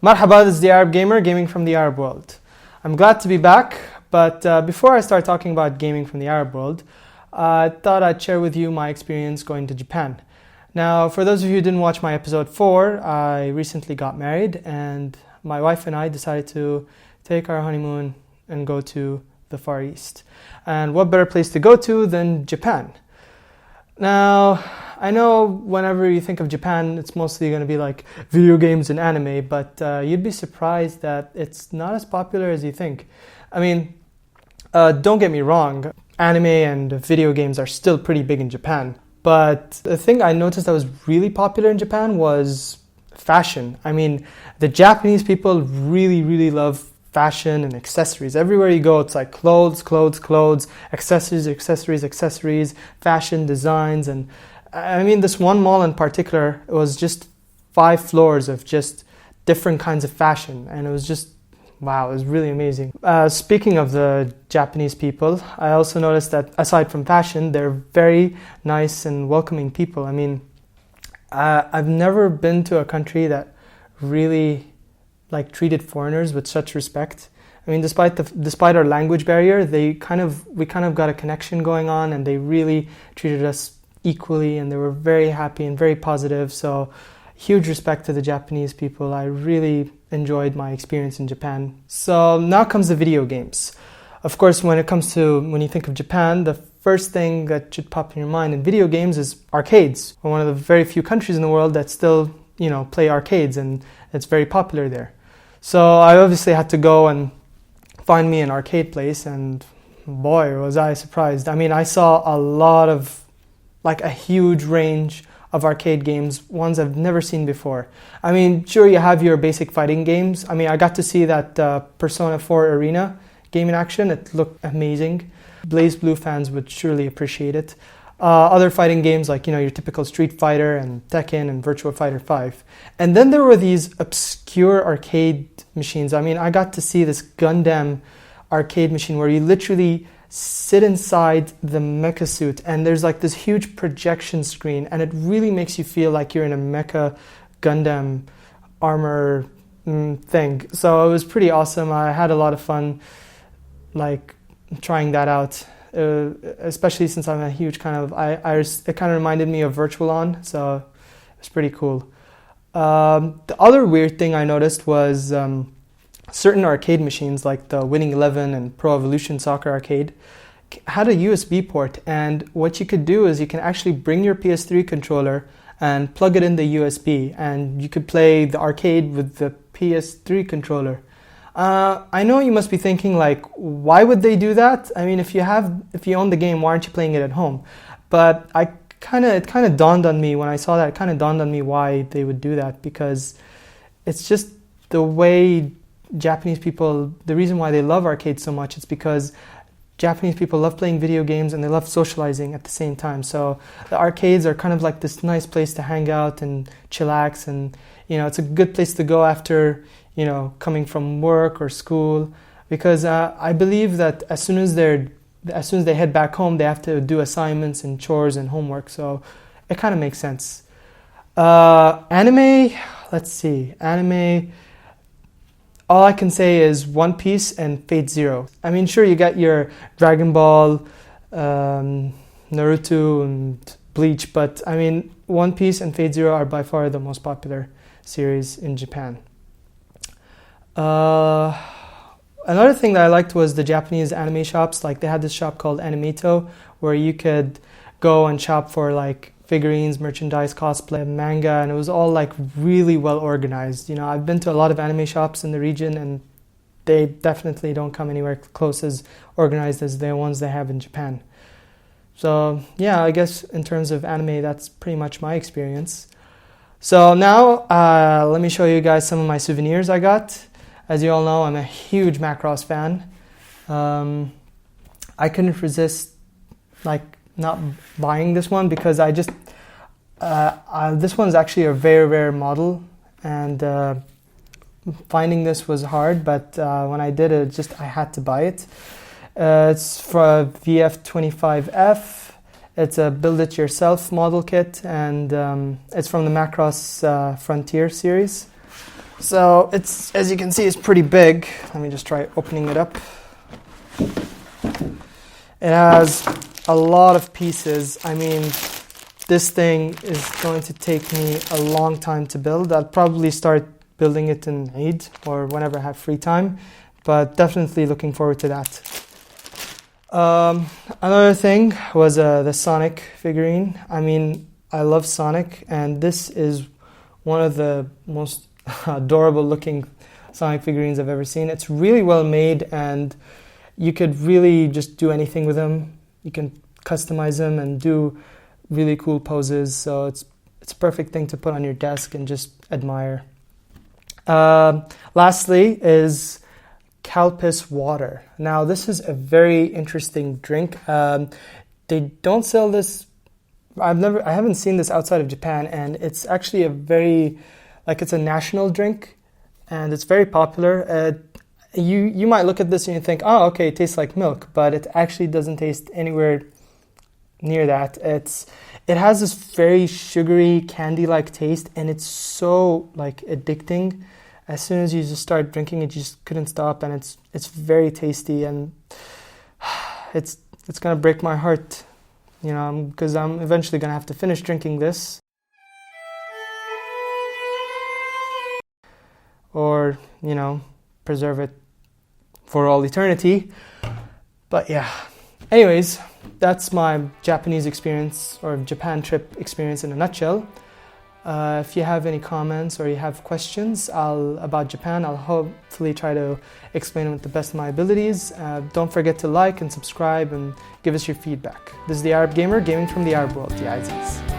Marhaba, this is the Arab Gamer, gaming from the Arab world. I'm glad to be back, but before I start talking about gaming from the Arab world, I thought I'd share with you my experience going to Japan. Now, for those of you who didn't watch my episode 4, I recently got married and my wife and I decided to take our honeymoon and go to the Far East. And what better place to go to than Japan? Now, I know whenever you think of Japan, it's mostly going to be like video games and anime, but you'd be surprised that it's not as popular as you think. I mean, don't get me wrong, anime and video games are still pretty big in Japan. But the thing I noticed that was really popular in Japan was fashion. I mean, the Japanese people really love fashion and accessories. Everywhere you go, it's like clothes, accessories, fashion, designs. And I mean, this one mall in particular, it was just 5 floors of just different kinds of fashion. And it was just, wow, it was really amazing. Speaking of the Japanese people, I also noticed that aside from fashion, they're very nice and welcoming people. I mean, I've never been to a country that really treated foreigners with such respect. I mean, despite our language barrier, we kind of got a connection going on, and they really treated us equally, and they were very happy and very positive. So, huge respect to the Japanese people. I really enjoyed my experience in Japan. So now comes the video games. Of course, when you think of Japan, the first thing that should pop in your mind in video games is arcades. We're one of the very few countries in the world that still, play arcades, and it's very popular there. So I obviously had to go and find me an arcade place, and boy, was I surprised. I mean, I saw a huge range of arcade games, ones I've never seen before. I mean, sure, you have your basic fighting games. I mean, I got to see that Persona 4 Arena game in action. It looked amazing. Blaze Blue fans would surely appreciate it. Other fighting games like, your typical Street Fighter and Tekken and Virtua Fighter 5. And then there were these obscure arcade machines. I mean, I got to see this Gundam arcade machine where you literally sit inside the mecha suit, and there's this huge projection screen, and it really makes you feel like you're in a mecha Gundam armor thing. So it was pretty awesome. I had a lot of fun trying that out. Especially since I'm a huge it kind of reminded me of Virtual On, so it was pretty cool. The other weird thing I noticed was certain arcade machines like the Winning 11 and Pro Evolution Soccer Arcade had a USB port, and what you could do is you can actually bring your PS3 controller and plug it in the USB, and you could play the arcade with the PS3 controller. I know you must be thinking why would they do that? I mean, if you own the game, why aren't you playing it at home? But it kind of dawned on me when I saw that. It kind of dawned on me why they would do that, because it's just the way Japanese people, the reason why they love arcades so much, it's because Japanese people love playing video games and they love socializing at the same time. So the arcades are kind of this nice place to hang out and chillax, and it's a good place to go after coming from work or school, because I believe that as soon as they head back home, they have to do assignments and chores and homework. So it kind of makes sense. Anime, let's see. Anime, all I can say is One Piece and Fate Zero. I mean, sure, you got your Dragon Ball, Naruto, and Bleach, but I mean, One Piece and Fate Zero are by far the most popular series in Japan. Another thing that I liked was the Japanese anime shops. They had this shop called Animato, where you could go and shop for figurines, merchandise, cosplay, manga, and it was all really well organized. I've been to a lot of anime shops in the region, and they definitely don't come anywhere close as organized as the ones they have in Japan. So yeah, I guess in terms of anime, that's pretty much my experience. So now let me show you guys some of my souvenirs I got. As you all know, I'm a huge Macross fan. I couldn't resist not buying this one, because this one's actually a very rare model, and finding this was hard, but when I did it, I had to buy it. It's for VF25F. It's a build-it-yourself model kit, and it's from the Macross Frontier series. So it's, as you can see, it's pretty big. Let me just try opening it up. It has a lot of pieces. I mean, this thing is going to take me a long time to build. I'll probably start building it in Eid or whenever I have free time, but definitely looking forward to that. Another thing was the Sonic figurine. I mean, I love Sonic, and this is one of the most adorable looking Sonic figurines I've ever seen. It's really well made, and you could really just do anything with them. You can customize them and do really cool poses, so it's a perfect thing to put on your desk and just admire. Lastly is Calpis water. Now this is a very interesting drink. They don't sell this. I haven't seen this outside of Japan, and it's actually it's a national drink, and it's very popular. You might look at this and you think, oh, okay, it tastes like milk, but it actually doesn't taste anywhere near that. It has this very sugary, candy-like taste, and it's so addicting. As soon as you just start drinking it, you just couldn't stop, and it's very tasty, and it's gonna break my heart, because I'm eventually gonna have to finish drinking this, or preserve it for all eternity. But yeah, anyways, that's my Japanese experience, or Japan trip experience in a nutshell. If you have any comments or you have questions about Japan, I'll hopefully try to explain them with the best of my abilities. Don't forget to like and subscribe and give us your feedback. This is the Arab Gamer, gaming from the Arab world. Ya Aziz.